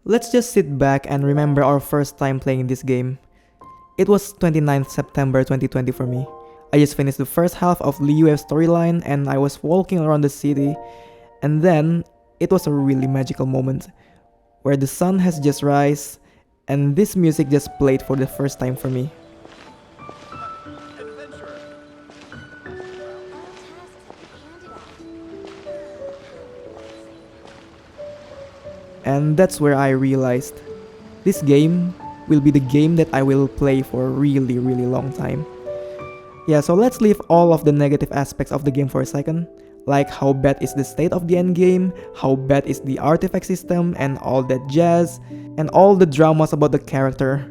Let's just sit back and remember our first time playing this game. It was 29th September 2020 for me. I just finished the first half of Liu's storyline and I was walking around the city, and then it was a really magical moment where the sun has just rise and this music just played for the first time for me. And that's where I realized this game will be the game that I will play for a really long time. Yeah, so let's leave all of the negative aspects of the game for a second, like how bad is the state of the endgame, how bad is the artifact system and all that jazz, and all the dramas about the character.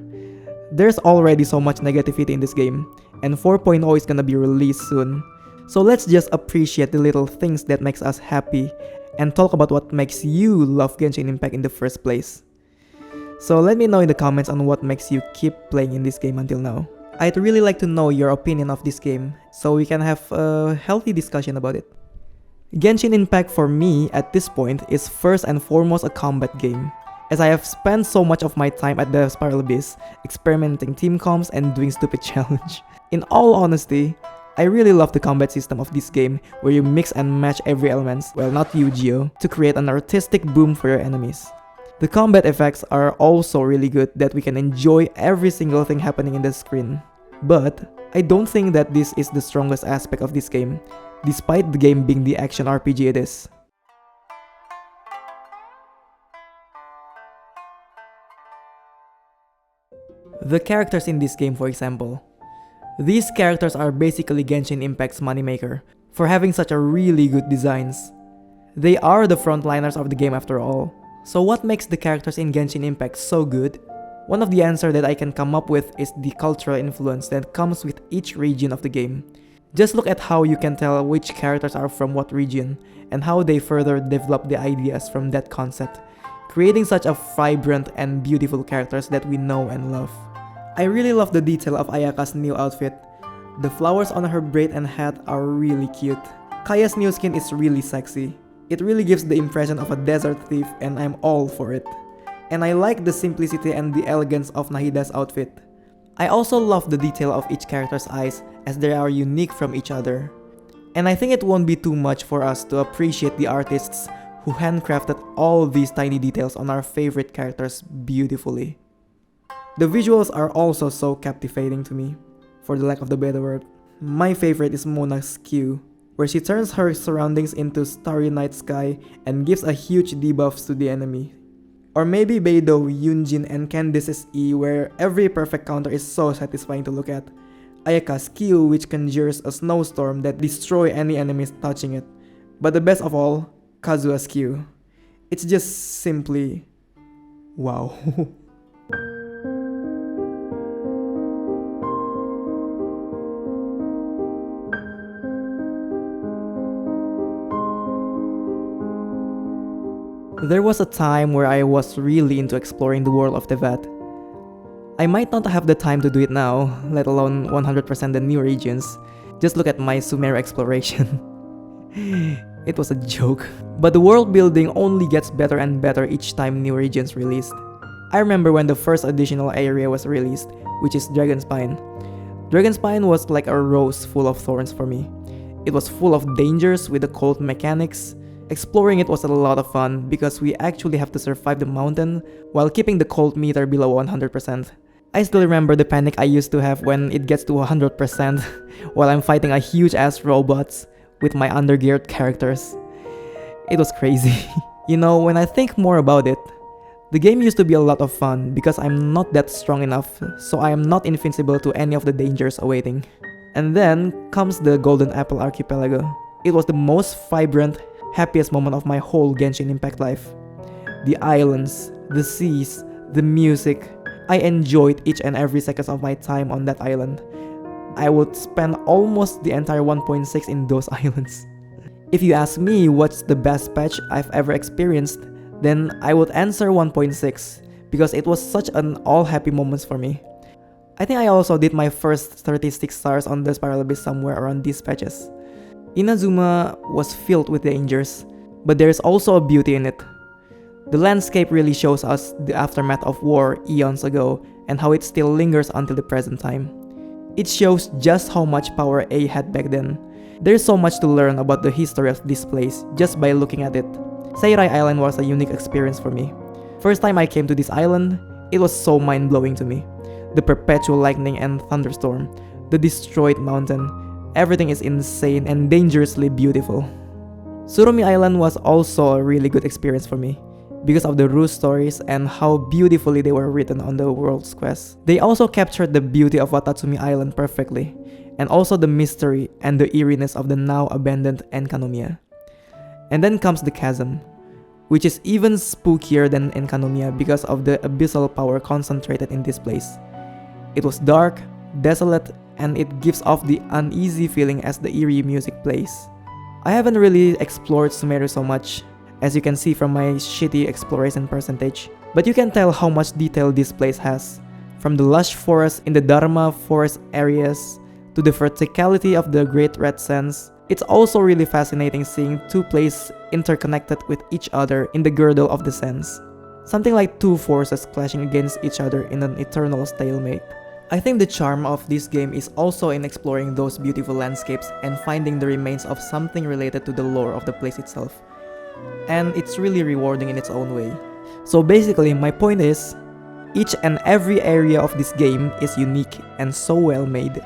There's already so much negativity in this game, and 4.0 is gonna be released soon. So let's just appreciate the little things that makes us happy and talk about what makes you love Genshin Impact in the first place. So let me know in the comments on what makes you keep playing in this game until now. I'd really like to know your opinion of this game, so we can have a healthy discussion about it. Genshin Impact for me at this point is first and foremost a combat game, as I have spent so much of my time at the Spiral Abyss, experimenting team comps and doing stupid challenge. In all honesty, I really love the combat system of this game, where you mix and match every element, well not Yu-Gi-Oh, to create an artistic boom for your enemies. The combat effects are also really good that we can enjoy every single thing happening in the screen. But I don't think that this is the strongest aspect of this game, despite the game being the action RPG it is. The characters in this game, for example. These characters are basically Genshin Impact's moneymaker for having such a really good designs. They are the frontliners of the game after all. So what makes the characters in Genshin Impact so good? One of the answers that I can come up with is the cultural influence that comes with each region of the game. Just look at how you can tell which characters are from what region and how they further develop the ideas from that concept, creating such a vibrant and beautiful characters that we know and love. I really love the detail of Ayaka's new outfit. The flowers on her braid and hat are really cute. Kaya's new skin is really sexy. It really gives the impression of a desert thief and I'm all for it. And I like the simplicity and the elegance of Nahida's outfit. I also love the detail of each character's eyes as they are unique from each other. And I think it won't be too much for us to appreciate the artists who handcrafted all these tiny details on our favorite characters beautifully. The visuals are also so captivating to me, for the lack of the better word. My favorite is Mona's Q, where she turns her surroundings into starry night sky and gives a huge debuffs to the enemy. Or maybe Beidou, Yunjin and Candice's E, where every perfect counter is so satisfying to look at. Ayaka's Q, which conjures a snowstorm that destroys any enemies touching it. But the best of all, Kazuha's Q. It's just simply wow. There was a time where I was really into exploring the world of Tevat. I might not have the time to do it now, let alone 100% the new regions. Just look at my Sumeru exploration. It was a joke. But the world building only gets better and better each time new regions released. I remember when the first additional area was released, which is Dragonspine. Dragonspine was like a rose full of thorns for me. It was full of dangers with the cold mechanics. Exploring it was a lot of fun because we actually have to survive the mountain while keeping the cold meter below 100%. I still remember the panic I used to have when it gets to 100% while I'm fighting a huge ass robots with my undergeared characters. It was crazy. You know, when I think more about it, the game used to be a lot of fun because I'm not that strong enough, so I am not invincible to any of the dangers awaiting. And then comes the Golden Apple Archipelago. It was the most vibrant, happiest moment of my whole Genshin Impact life. The islands, the seas, the music. I enjoyed each and every second of my time on that island. I would spend almost the entire 1.6 in those islands. If you ask me what's the best patch I've ever experienced, then I would answer 1.6 because it was such an all happy moments for me. I think I also did my first 36 stars on the Spiral Abyss somewhere around these patches. Inazuma was filled with dangers, but there is also a beauty in it. The landscape really shows us the aftermath of war eons ago and how it still lingers until the present time. It shows just how much power A had back then. There's so much to learn about the history of this place just by looking at it. Seirai Island was a unique experience for me. First time I came to this island, it was so mind-blowing to me. The perpetual lightning and thunderstorm, the destroyed mountain, everything is insane and dangerously beautiful. Surumi Island was also a really good experience for me because of the ruse stories and how beautifully they were written on the world's quest. They also captured the beauty of Watatsumi Island perfectly, and also the mystery and the eeriness of the now abandoned Enkanomiya. And then comes the chasm, which is even spookier than Enkanomiya because of the abyssal power concentrated in this place. It was dark, desolate, and it gives off the uneasy feeling as the eerie music plays. I haven't really explored Sumeru so much, as you can see from my shitty exploration percentage, but you can tell how much detail this place has. From the lush forest in the Dharma forest areas, to the verticality of the Great Red Sands, it's also really fascinating seeing two places interconnected with each other in the girdle of the sands. Something like two forces clashing against each other in an eternal stalemate. I think the charm of this game is also in exploring those beautiful landscapes and finding the remains of something related to the lore of the place itself. And it's really rewarding in its own way. So basically, my point is, each and every area of this game is unique and so well made.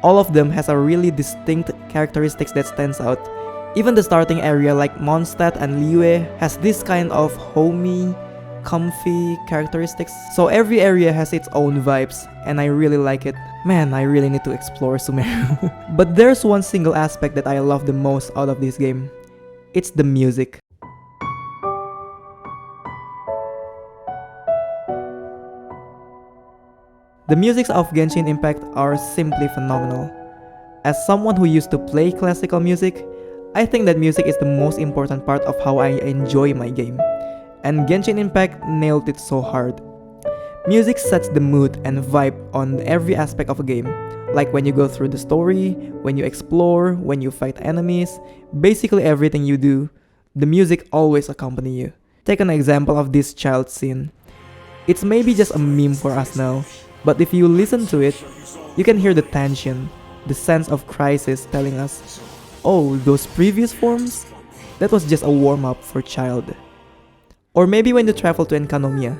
All of them has a really distinct characteristics that stands out. Even the starting area like Mondstadt and Liyue has this kind of homey, comfy characteristics. So every area has its own vibes and I really like it. Man, I really need to explore Sumeru. But there's one single aspect that I love the most out of this game. It's the music. The musics of Genshin Impact are simply phenomenal. As someone who used to play classical music, I think that music is the most important part of how I enjoy my game. And Genshin Impact nailed it so hard. Music sets the mood and vibe on every aspect of a game. Like when you go through the story, when you explore, when you fight enemies, basically everything you do, the music always accompany you. Take an example of this child scene. It's maybe just a meme for us now, but if you listen to it, you can hear the tension, the sense of crisis telling us, oh, those previous forms? That was just a warm-up for child. Or maybe when you travel to Enkanomiya,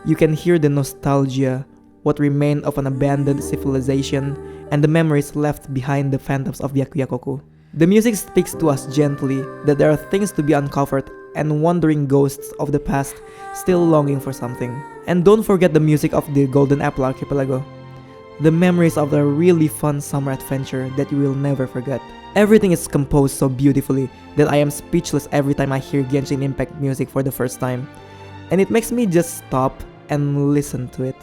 you can hear the nostalgia, what remained of an abandoned civilization, and the memories left behind the phantoms of Byakuyakoku. The music speaks to us gently that there are things to be uncovered and wandering ghosts of the past still longing for something. And don't forget the music of the Golden Apple Archipelago. The memories of a really fun summer adventure that you will never forget. Everything is composed so beautifully that I am speechless every time I hear Genshin Impact music for the first time. And it makes me just stop and listen to it.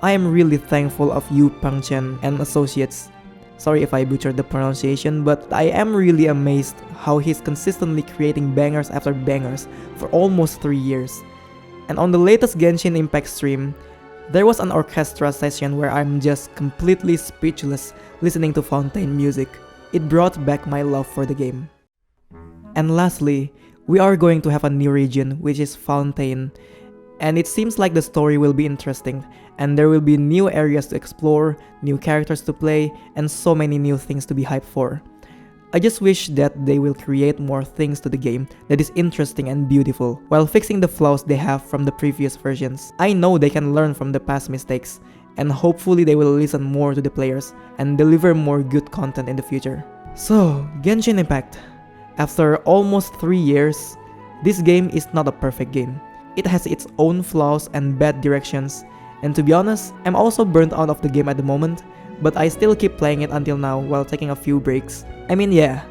I am really thankful of Yu Pangchen and Associates. Sorry if I butchered the pronunciation, but I am really amazed how he's consistently creating bangers after bangers for almost 3 years. And on the latest Genshin Impact stream, there was an orchestra session where I'm just completely speechless listening to Fontaine music. It brought back my love for the game. And lastly, we are going to have a new region, which is Fontaine. And it seems like the story will be interesting, and there will be new areas to explore, new characters to play, and so many new things to be hyped for. I just wish that they will create more things to the game that is interesting and beautiful, while fixing the flaws they have from the previous versions. I know they can learn from the past mistakes, and hopefully they will listen more to the players and deliver more good content in the future. So, Genshin Impact. After almost 3 years, this game is not a perfect game. It has its own flaws and bad directions, and to be honest, I'm also burnt out of the game at the moment, but I still keep playing it until now while taking a few breaks. I mean, yeah,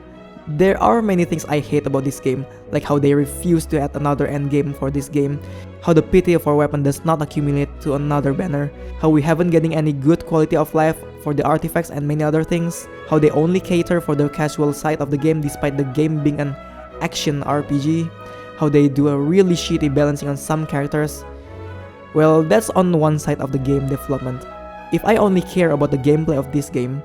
there are many things I hate about this game, like how they refuse to add another endgame for this game, how the PT of our weapon does not accumulate to another banner, how we haven't getting any good quality of life for the artifacts and many other things, how they only cater for the casual side of the game despite the game being an action RPG, how they do a really shitty balancing on some characters. Well, that's on one side of the game development. If I only care about the gameplay of this game,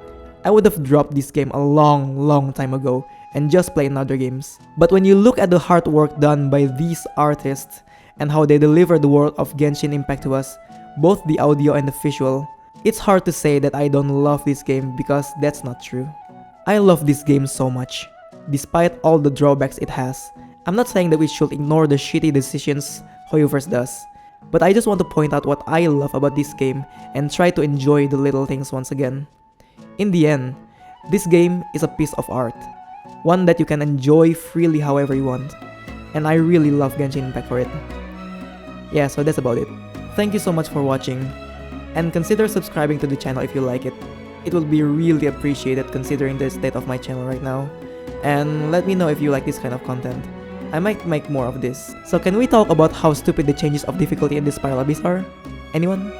I would have dropped this game a long time ago and just play in other games. But when you look at the hard work done by these artists and how they deliver the world of Genshin Impact to us, both the audio and the visual, it's hard to say that I don't love this game because that's not true. I love this game so much, despite all the drawbacks it has. I'm not saying that we should ignore the shitty decisions Hoyoverse does, but I just want to point out what I love about this game and try to enjoy the little things once again. In the end, this game is a piece of art, one that you can enjoy freely however you want, and I really love Genshin Impact for it. Yeah, so that's about it. Thank you so much for watching, and consider subscribing to the channel if you like it. It will be really appreciated considering the state of my channel right now. And let me know if you like this kind of content. I might make more of this. So can we talk about how stupid the changes of difficulty in this Spiral Abyss are? Anyone?